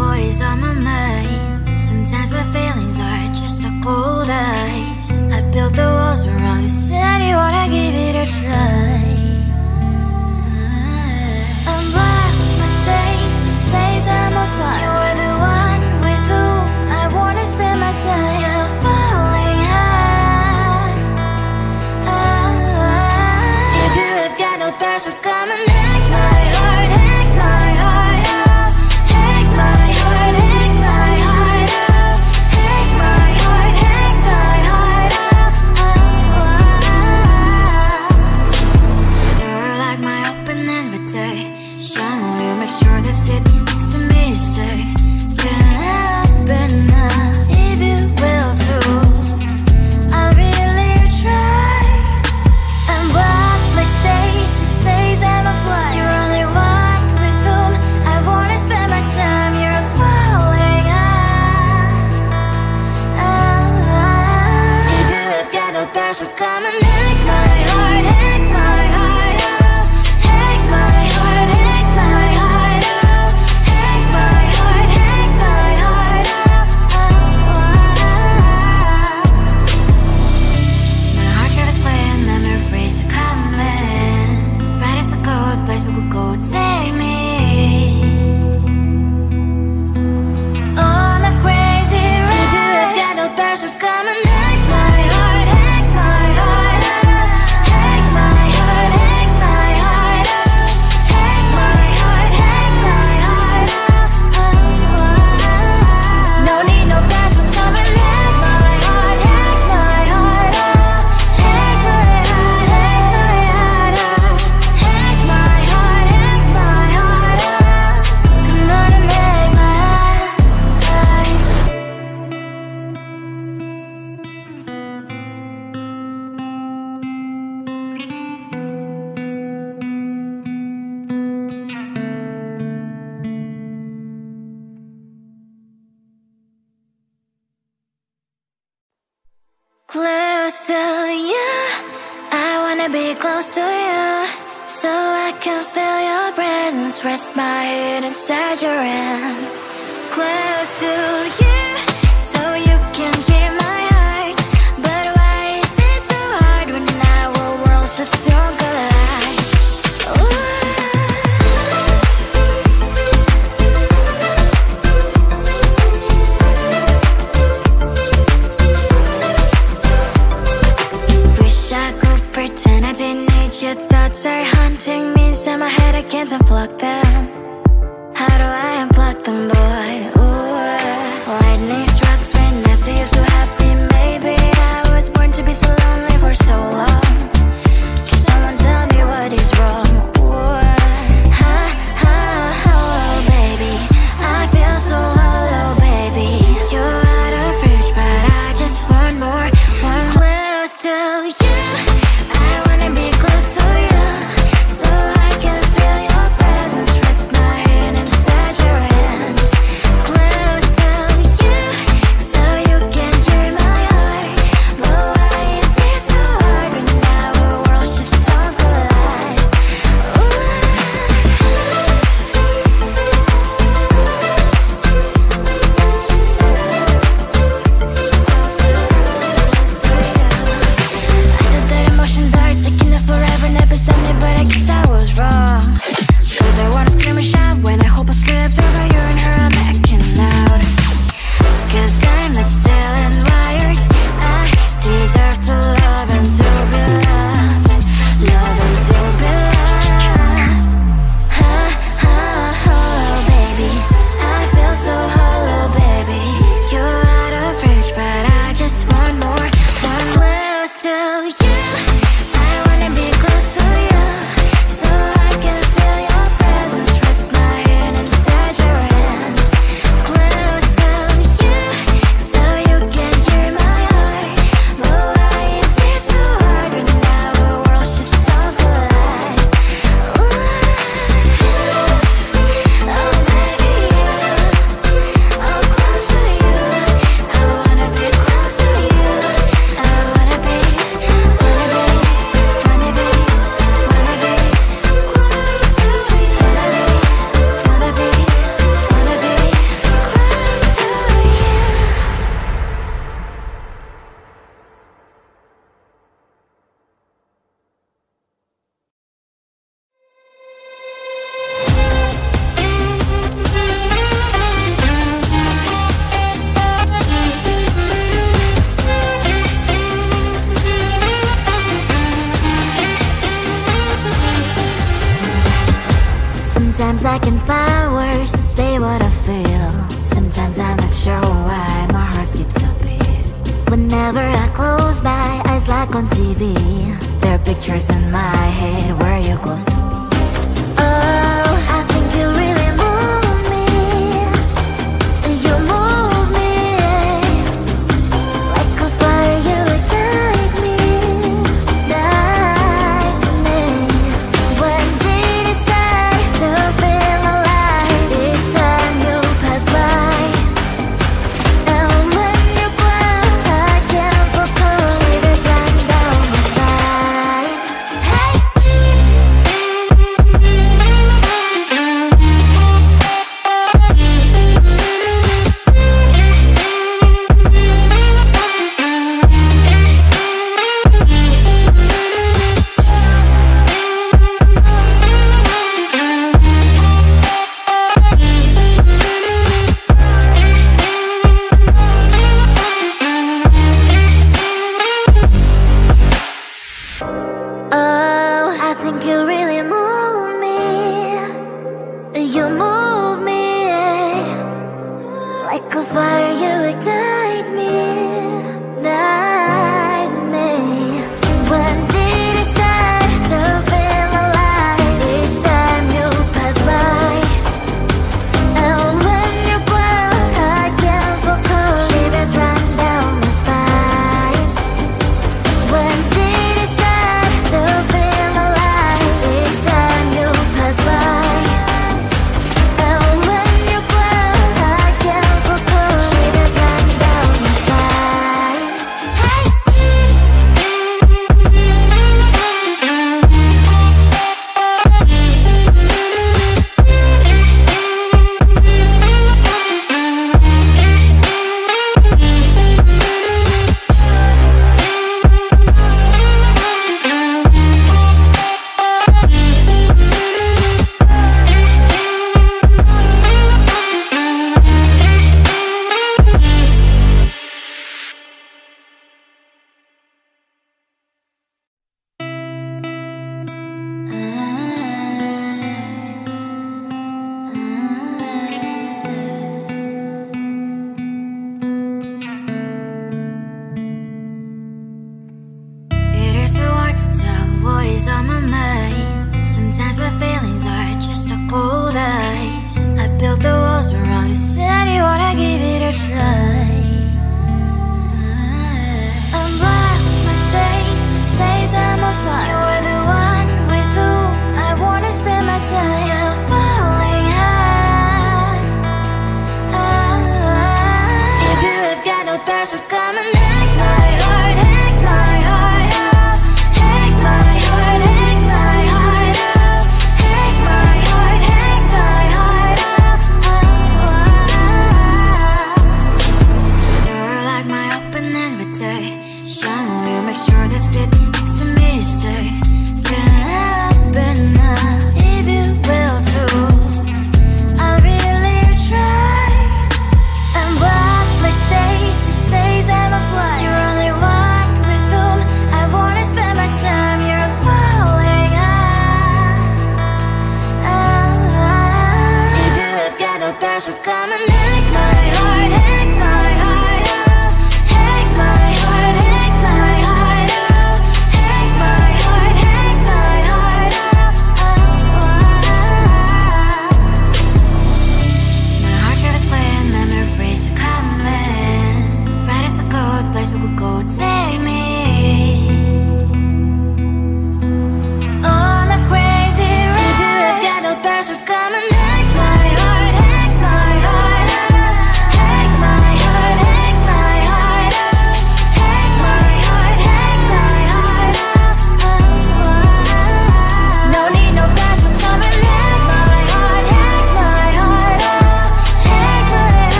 what is on my mind. Sometimes my feelings are just a cold ice. I built the walls around you, said you wanna give it a try. I watched my state to say I'm a fire. You were the one with whom I wanna spend my time. You're falling high. If you have got no bears, so come and hack my heart, hack my heart out. Hack my heart, hack my heart out. Hack my heart, hack my heart out. You're like my open invitation. Will you make sure that sitting next to me you stay? Yeah, open up if you will too. I'll really try. And what my state to say I'm a fly. You're only one with whom I wanna spend my time. You're falling high. If you have got no bears, so come and hack my heart, hack my heart out. Hack my heart, hack my heart out. Hack my heart, hack my heart out. My heart drive is playing memory freeze, so come in. Friday's a good place we could go, take me. On a crazy ride. If you have got no bears, so come and hack my heart, hack my heart out. Hack my heart, hack my heart out. Hack my heart, hack my heart out. No need no bears, so come and hack my heart, hack my heart out. Hack my heart, hack my heart out. Hack my heart, hack my heart out. Come on and make my heart. Close to you, I wanna be close to you, so I can feel your presence. Rest my head inside your hand. Close to you, so you can hear my heart. But why is it so hard when our worlds just don't collide? Wish I could pretend I didn't need your thoughts are haunting me inside my head. I can't unplug them. How do I unplug them, boy? Ooh, lightning strikes when I see you so happy. Maybe I was born to be so lonely for so long. Can someone tell me what is wrong? Ooh, oh, baby, I feel so hollow, baby. You're out of reach, but I just want more, one close to you. I wanna be close to you, so I can feel your presence. Rest my head inside your hand. Sometimes I can find words to say what I feel. Sometimes I'm not sure why my heart skips a beat. Whenever I close my eyes like on TV, there are pictures in my head where you're close to me. Oh, I think you really move me. You move me like a fire, you ignite me, ignite me. When did it start to feel alive? Each time you pass by, and when you're gone, I can't focus. Shivers run down my spine. Hey. Oh, I think you really move me. You move me like a fire, you ignite me, ignite me. When did it start to feel alive? Each time you pass by, and when you're gone, I can't focus. Shivers run down my spine. When did it start to feel alive? Each time you pass by, and when you're gone, I can't focus. Shivers run down my spine. Hey. It is so hard to tell what is on my mind. Sometimes my feelings are just a cold ice. I built the walls around you, said you wanna give it a try. And what's my mistake to say that I'm a fly? You are the one with whom I wanna spend my time. You're falling high. If you have got no past, so come and hack my heart, hack my heart up. Hack my heart, hack my heart up. Hack my heart, hack my heart up. You're like my open invitation. Will you make sure that sit next to me stay? Can happen now if you will too. I'll really try. And what my state to say is I'm a fly. You're only one with whom I wanna spend my time. You're falling high. If you have got no past, so come and hack my heart, hack my heart up. Hack my heart, hack my heart up. Hack my heart, hack my heart up. My heart travels playing memory phrase, you coming. Friday's a good place we could go, take me on a crazy ride. If you have got no past, so come and hack my heart, hack my heart up. Hack my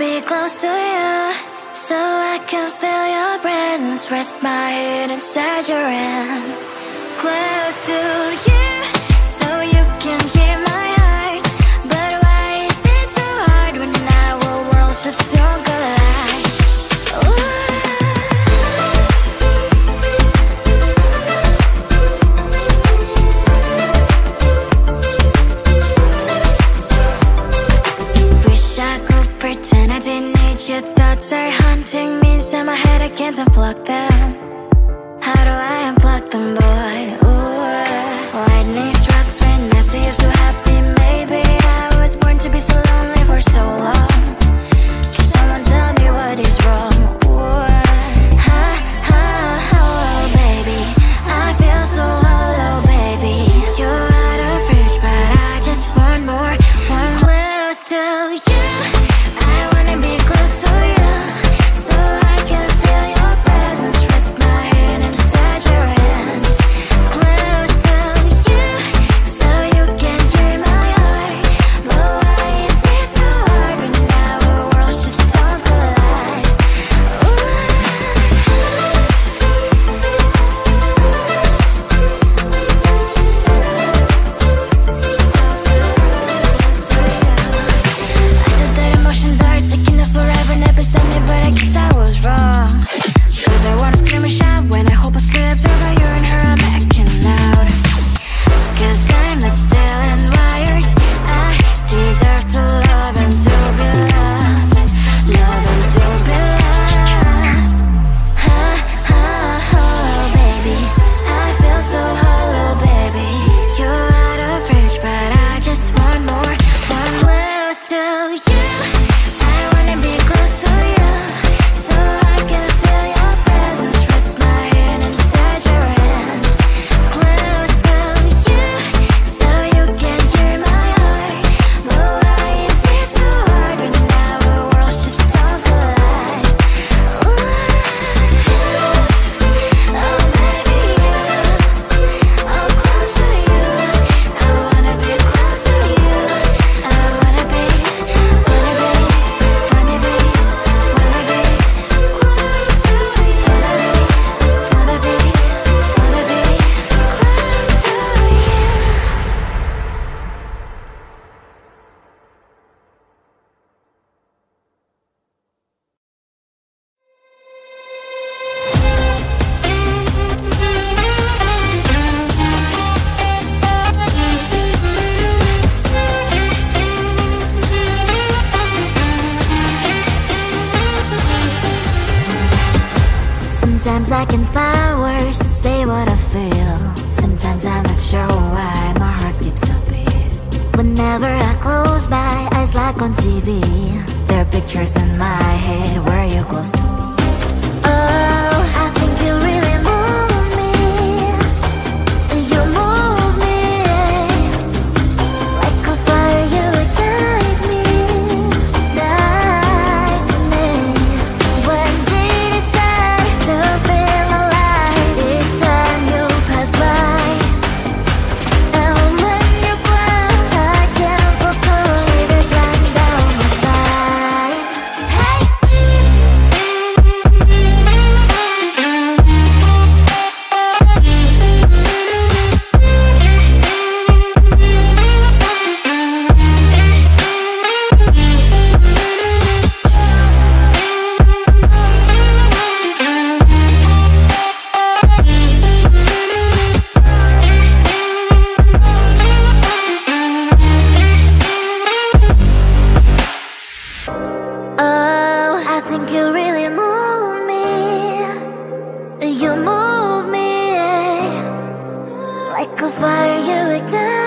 be close to you, so I can feel your presence. Rest my head inside your hand. Close to you, so you can hear my heart. But why is it so hard when our worlds just don't collide? Wish I could pretend I didn't need your thoughts are haunting me inside my head. I can't unplug them. How do I unplug them, boy? Ooh, lightning strikes when I see you so happy. Maybe I was born to be so lonely for so long. Can someone tell me what is wrong? Ooh, ha, ha, hello, baby. I feel so hollow, baby. You're out of reach, but I just want more. One close to you. I wanna be close to you, so I can feel your presence. Rest my head inside your hand. Close to you, so you can hear my heart. But why is it so hard when our worlds just don't collide? I thought that emotions are taking up forever, never sent me, but I guess I was wrong. Cause I wanna scream and shout when I hope I still observe how you and her are backing out. Cause I'm not still and wired. I deserve to love and to be loved. Love and to be loved. Ha, ha, hello, baby. I feel so hollow, baby. You're out of reach, but I just want more. One close to you. I wanna be close to you, so I can feel your presence. Rest my head inside your hand. Close to you, so you can hear my heart. But why is it so hard when our worlds just don't collide? Ooh, oh baby, oh close to you. I wanna be close to you. I wanna be, wanna be, wanna be, wanna be close to you. Wanna be, wanna be close to you. Sometimes I can find words to say what I feel. Sometimes I'm not sure why my heart skips a beat. Whenever I close my eyes like on TV, there are pictures in my head where you're close to me. Oh, I think you really move me. You move me like a fire. You ignite me, ignite me. When did it start to feel alive? Each time you pass by, and when you close, I can't focus. Shivers running down my spine. Hey. Oh, I think you really move me. You move me like a fire. You ignite.